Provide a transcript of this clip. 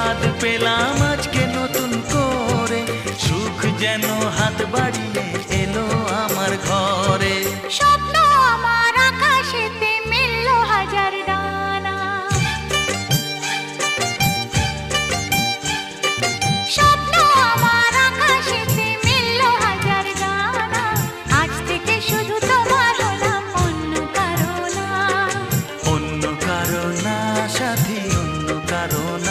স্বাদ পেলাম আজকে নতুন করে, সুখ যেন হাত বাড়িয়ে এলো আমার ঘরে। স্বপ্ন আমার আকাশেতে মিলল হাজার ডানা, স্বপ্ন আমার আকাশেতে মিলল হাজার ডানা। আজ থেকে শুধু তোমার হলাম, অন্য কারো না। অন্য কারো না সাথী, অন্য কারো না।